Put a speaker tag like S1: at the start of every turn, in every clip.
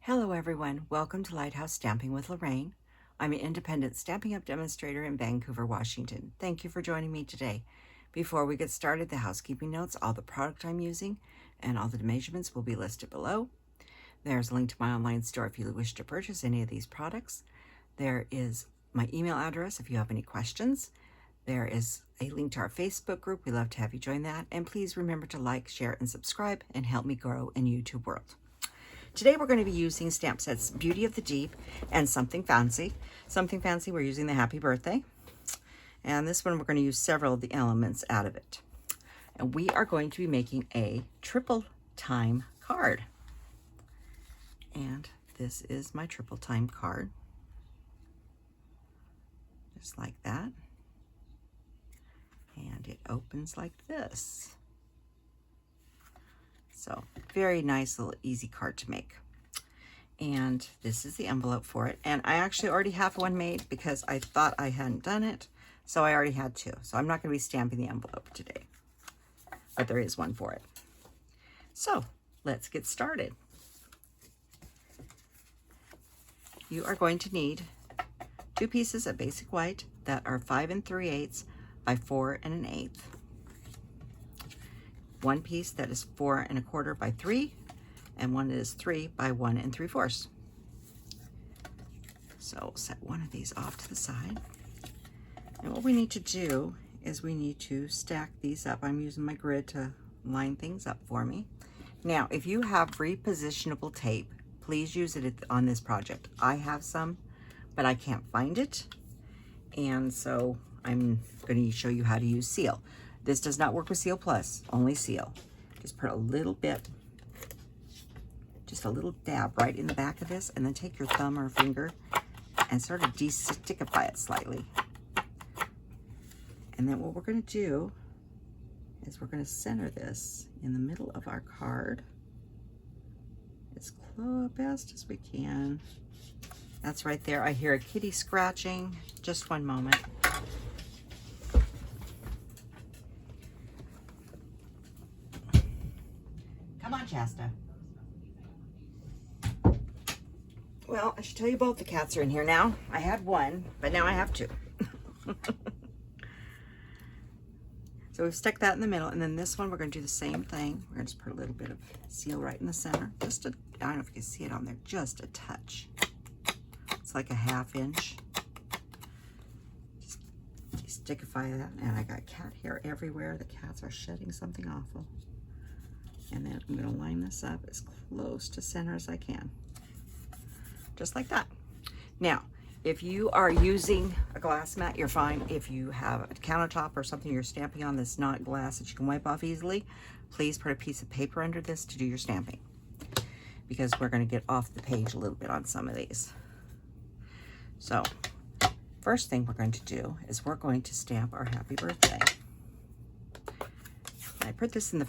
S1: Hello everyone, welcome to Lighthouse Stamping with Lorraine. I'm an independent Stampin' Up! Demonstrator in Vancouver, Washington. Thank you for joining me today. Before we get started, the housekeeping notes, all the product I'm using, and all the measurements will be listed below. There's a link to my online store if you wish to purchase any of these products. There is my email address if you have any questions. There is a link to our Facebook group. We'd love to have you join that. And please remember to like, share, and subscribe and help me grow in YouTube world. Today we're going to be using stamp sets Beauty of the Deep and Something Fancy. Something Fancy, we're using the Happy Birthday. And this one we're going to use several of the elements out of it. And we are going to be making a triple time card. And this is my triple time card. Just like that. And it opens like this. So very nice little easy card to make. And this is the envelope for it. And I actually already have one made because I thought I hadn't done it. So I already had two. So I'm not going to be stamping the envelope today. But there is one for it. So let's get started. You are going to need 2 pieces of basic white that are 5 3/8 by 4 1/8. 1 piece that is 4 1/4 by 3, and one that is 3 by 1 3/4. So set one of these off to the side. And what we need to do is we need to stack these up. I'm using my grid to line things up for me. Now, if you have repositionable tape, please use it on this project. I have some, but I can't find it. And so I'm going to show you how to use Seal. This does not work with Seal Plus, only Seal. Just put a little bit, just a little dab right in the back of this, and then take your thumb or finger and sort of de-stickify it slightly. And then what we're going to do is we're going to center this in the middle of our card as best as we can. That's right there. I hear a kitty scratching. Just one moment. Come on, Shasta. Well, I should tell you both the cats are in here now. I had one, but now I have 2. So we've stuck that in the middle, and then this one we're going to do the same thing. We're going to just put a little bit of Seal right in the center. Just a, I don't know if you can see it on there, just a touch. It's like a 1/2 inch. Just stickify that, and I got cat hair everywhere. The cats are shedding something awful. And then I'm going to line this up as close to center as I can. Just like that. Now, if you are using a glass mat, you're fine. If you have a countertop or something you're stamping on that's not glass that you can wipe off easily, please put a piece of paper under this to do your stamping, because we're going to get off the page a little bit on some of these. So, first thing we're going to do is we're going to stamp our Happy Birthday. I put this in the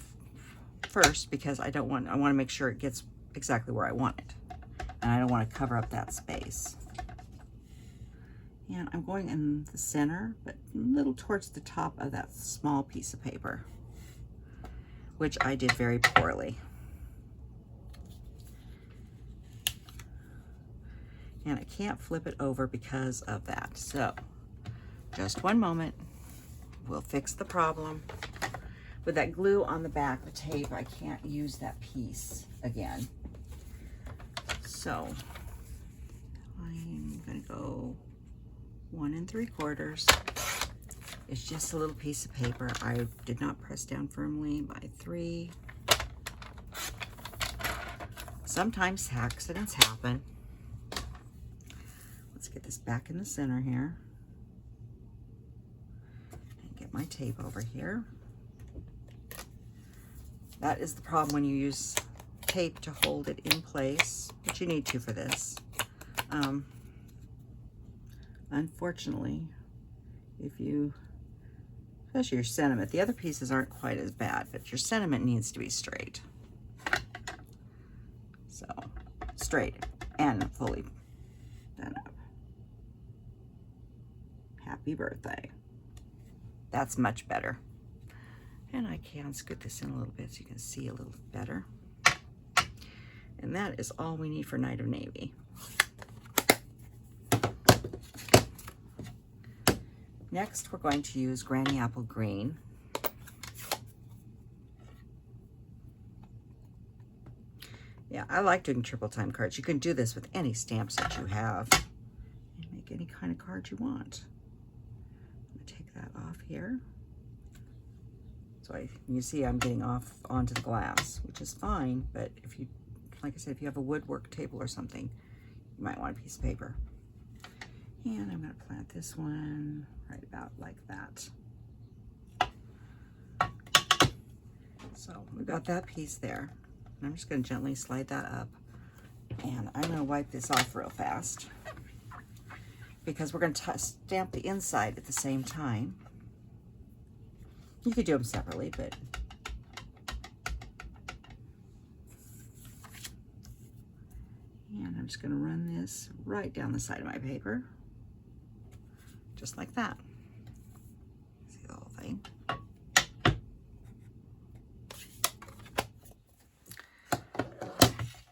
S1: first because I want to make sure it gets exactly where I want it, and I don't want to cover up that space. And I'm going in the center, but a little towards the top of that small piece of paper, which I did very poorly. And I can't flip it over because of that. So just one moment, we'll fix the problem. With that glue on the back of the tape, I can't use that piece again. So I'm gonna go 1 3/4. It's just a little piece of paper. I did not press down firmly by 3. Sometimes accidents happen. Let's get this back in the center here. And get my tape over here. That is the problem when you use tape to hold it in place, which you need to for this. Unfortunately, if you, especially your sentiment, the other pieces aren't quite as bad, but your sentiment needs to be straight. So, straight and fully done up. Happy Birthday. That's much better. And I can scoot this in a little bit so you can see a little better. And that is all we need for Night of Navy. Next, we're going to use Granny Apple Green. Yeah, I like doing triple time cards. You can do this with any stamps that you have. And make any kind of card you want. I'm going to take that off here. So you see I'm getting off onto the glass, which is fine, but if you, like I said, if you have a woodwork table or something, you might want a piece of paper. And I'm going to plant this one right about like that. So we've got that piece there. And I'm just going to gently slide that up. And I'm going to wipe this off real fast because we're going to stamp the inside at the same time. You could do them separately, but and I'm just going to run this right down the side of my paper, just like that. See the whole thing.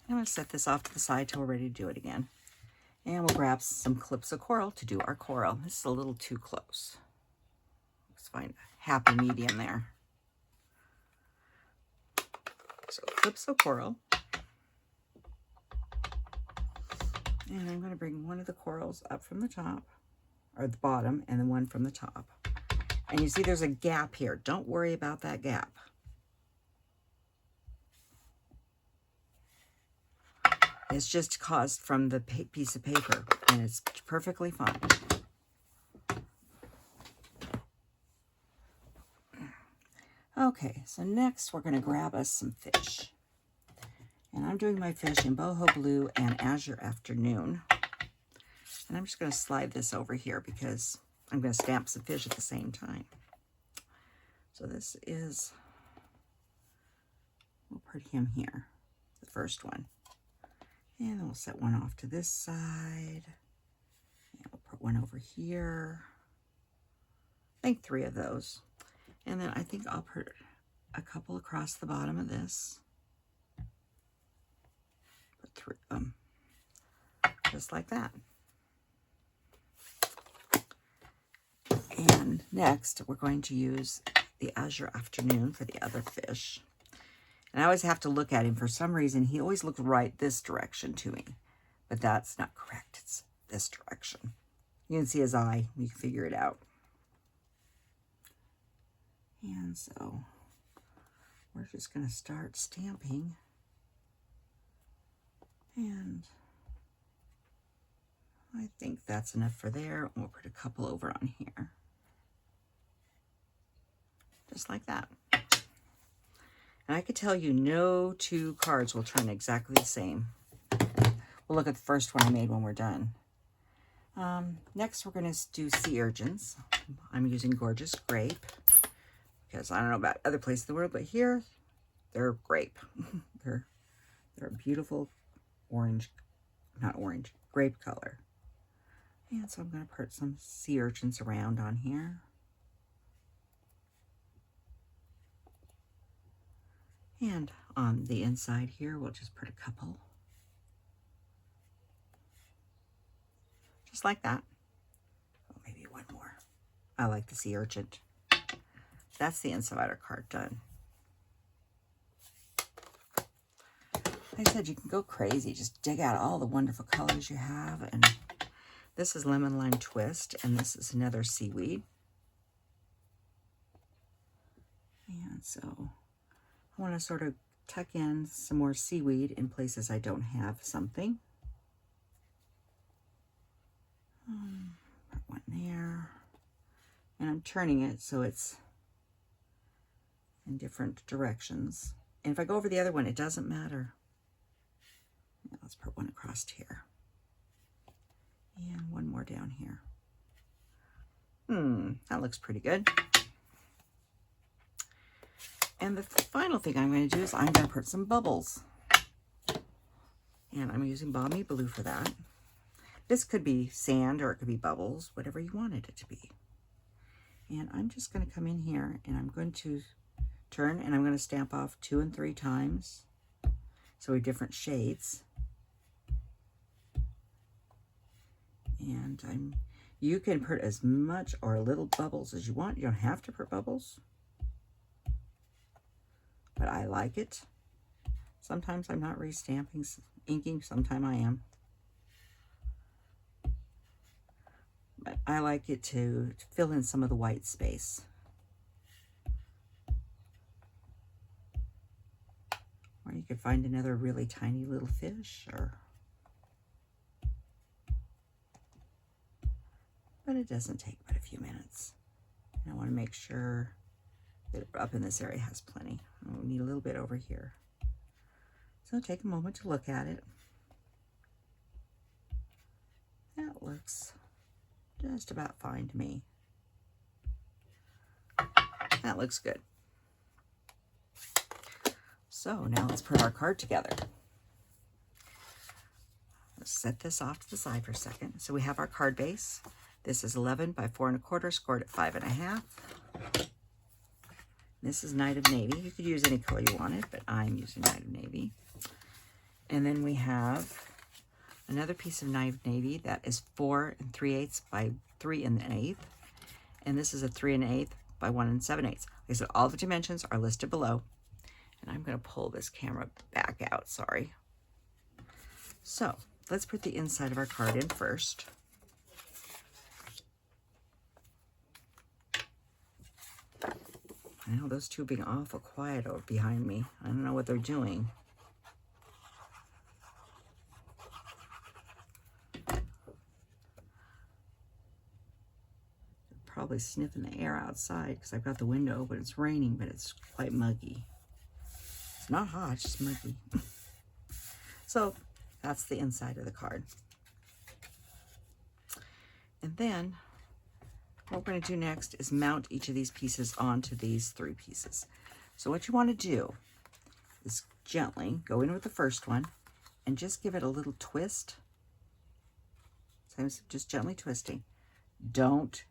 S1: I'm going to set this off to the side till we're ready to do it again. And we'll grab some Calypso Coral to do our coral. This is a little too close. Let's find a happy medium there. So Calypso Coral. And I'm going to bring one of the corals up from the top, or the bottom, and then one from the top. And you see there's a gap here. Don't worry about that gap. It's just caused from the piece of paper, and it's perfectly fine. Okay, so next we're going to grab us some fish. And I'm doing my fish in Boho Blue and Azure Afternoon. And I'm just going to slide this over here because I'm going to stamp some fish at the same time. So this is, we'll put him here, the first one. And then we'll set one off to this side. And we'll put one over here. I think 3 of those. And then I think I'll put a couple across the bottom of this. Put 3 of them. Just like that. And next, we're going to use the Azure Afternoon for the other fish. And I always have to look at him. For some reason, he always looks right this direction to me. But that's not correct. It's this direction. You can see his eye. You can figure it out. And so we're just going to start stamping. And I think that's enough for there. We'll put a couple over on here. Just like that. And I could tell you no 2 cards will turn exactly the same. We'll look at the first one I made when we're done. Next, we're going to do sea urchins. I'm using Gorgeous Grape because I don't know about other places in the world, but here they're grape. they're a beautiful orange, not orange, grape color. And so I'm going to put some sea urchins around on here. And on the inside here, we'll just put a couple. Just like that. Oh, maybe one more. I like the sea urchin. That's the inside of our card done. Like I said, you can go crazy. Just dig out all the wonderful colors you have. And this is Lemon Lime Twist, and this is another seaweed. And so I want to sort of tuck in some more seaweed in places I don't have something. Put one there. And I'm turning it so it's in different directions. And if I go over the other one, it doesn't matter. Yeah, let's put one across here. And one more down here. That looks pretty good. And the final thing I'm going to do is I'm going to put some bubbles. And I'm using Balmy Blue for that. This could be sand or it could be bubbles, whatever you wanted it to be. And I'm just going to come in here and I'm going to turn and I'm going to stamp off 2 and 3 times. So we have different shades. And you can put as much or little bubbles as you want. You don't have to put bubbles, but I like it. Sometimes I'm not re-stamping, inking, sometimes I am. But I like it to fill in some of the white space. Or you could find another really tiny little fish, or... But it doesn't take but a few minutes. And I want to make sure that up in this area has plenty. We need a little bit over here. So take a moment to look at it. That looks just about fine to me. That looks good. So now let's put our card together. Let's set this off to the side for a second. So we have our card base. This is 11 by 4 1/4, scored at 5.5. This is Night of Navy. You could use any color you wanted, but I'm using Night of Navy. And then we have another piece of Night of Navy that is 4 3/8 by 3 1/8. And this is a 3 1/8 by 1 7/8. Like I said, all the dimensions are listed below. And I'm going to pull this camera back out, sorry. So let's put the inside of our card in first. I know those two are being awful quiet over behind me. I don't know what they're doing. They're probably sniffing the air outside because I've got the window open. It's raining, but it's quite muggy. It's not hot, it's just muggy. So that's the inside of the card. And then what we're going to do next is mount each of these pieces onto these 3 pieces. So what you want to do is gently go in with the first one and just give it a little twist. So I'm just gently twisting. Don't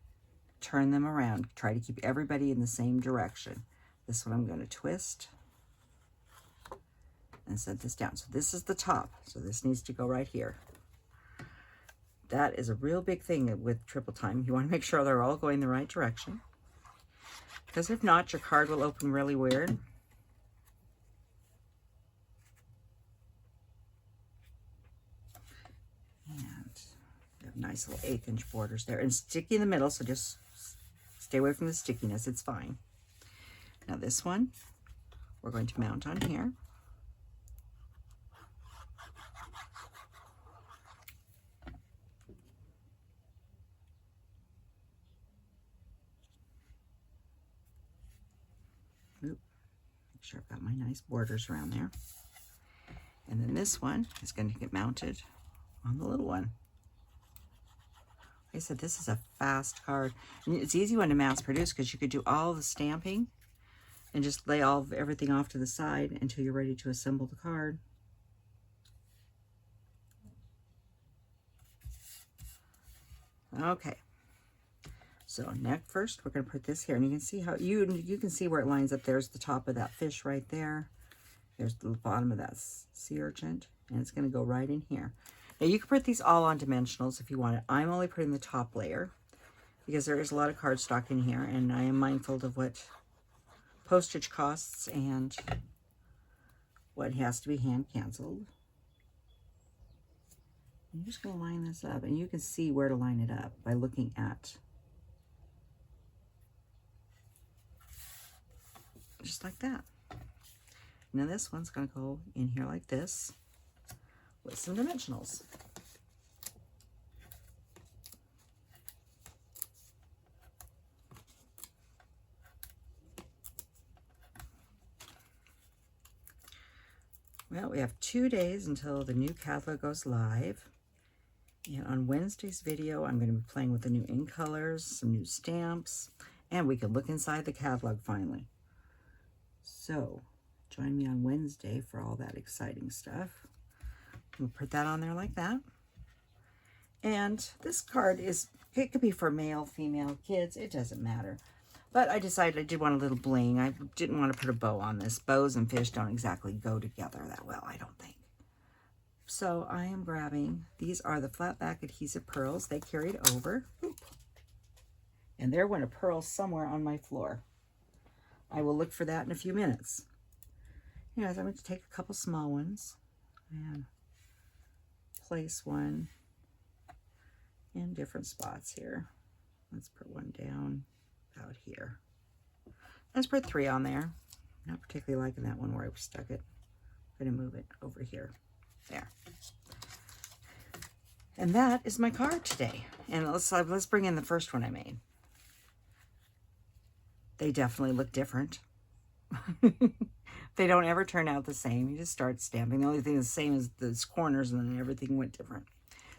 S1: turn them around. Try to keep everybody in the same direction. This one I'm going to twist and set this down. So this is the top. So this needs to go right here. That is a real big thing with triple time. You want to make sure they're all going the right direction, because if not, your card will open really weird. And you have nice little 1/8 inch borders there, and sticky in the middle, so just stay away from the stickiness, it's fine. Now this one, we're going to mount on here. Oop. Make sure I've got my nice borders around there. And then this one is going to get mounted on the little one. Like I said, this is a fast card. And it's an easy one to mass produce because you could do all the stamping and just lay everything off to the side until you're ready to assemble the card. Okay. So first, we're going to put this here, and you can see how you can see where it lines up. There's the top of that fish right there. There's the bottom of that sea urchin, and it's going to go right in here. Now you can put these all on dimensionals if you want it. I'm only putting the top layer because there is a lot of cardstock in here, and I am mindful of what postage costs and what has to be hand canceled. I'm just going to line this up, and you can see where to line it up by looking at. Just like that. Now this one's going to go in here like this with some dimensionals. Well, we have 2 days until the new catalog goes live. And on Wednesday's video, I'm going to be playing with the new ink colors, some new stamps, and we can look inside the catalog finally. So join me on Wednesday for all that exciting stuff. We'll put that on there like that. And this card it could be for male, female, kids, it doesn't matter. But I decided I did want a little bling. I didn't want to put a bow on this. Bows and fish don't exactly go together that well, I don't think. So I am grabbing, these are the flat back adhesive pearls. They carried over. Oop. And there went a pearl somewhere on my floor. I will look for that in a few minutes. Anyways, I'm going to take a couple small ones and place one in different spots here. Let's put one down out here. Let's put 3 on there. Not particularly liking that one where I stuck it. I'm going to move it over here. There. And that is my card today. And let's bring in the first one I made. They definitely look different. They don't ever turn out the same. You just start stamping. The only thing that's the same is those corners, and then everything went different.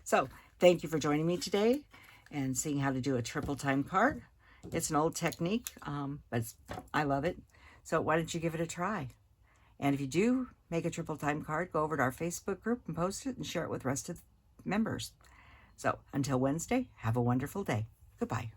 S1: So thank you for joining me today and seeing how to do a triple time card. It's an old technique, but I love it. So why don't you give it a try? And if you do make a triple time card, go over to our Facebook group and post it and share it with the rest of the members. So until Wednesday, have a wonderful day. Goodbye.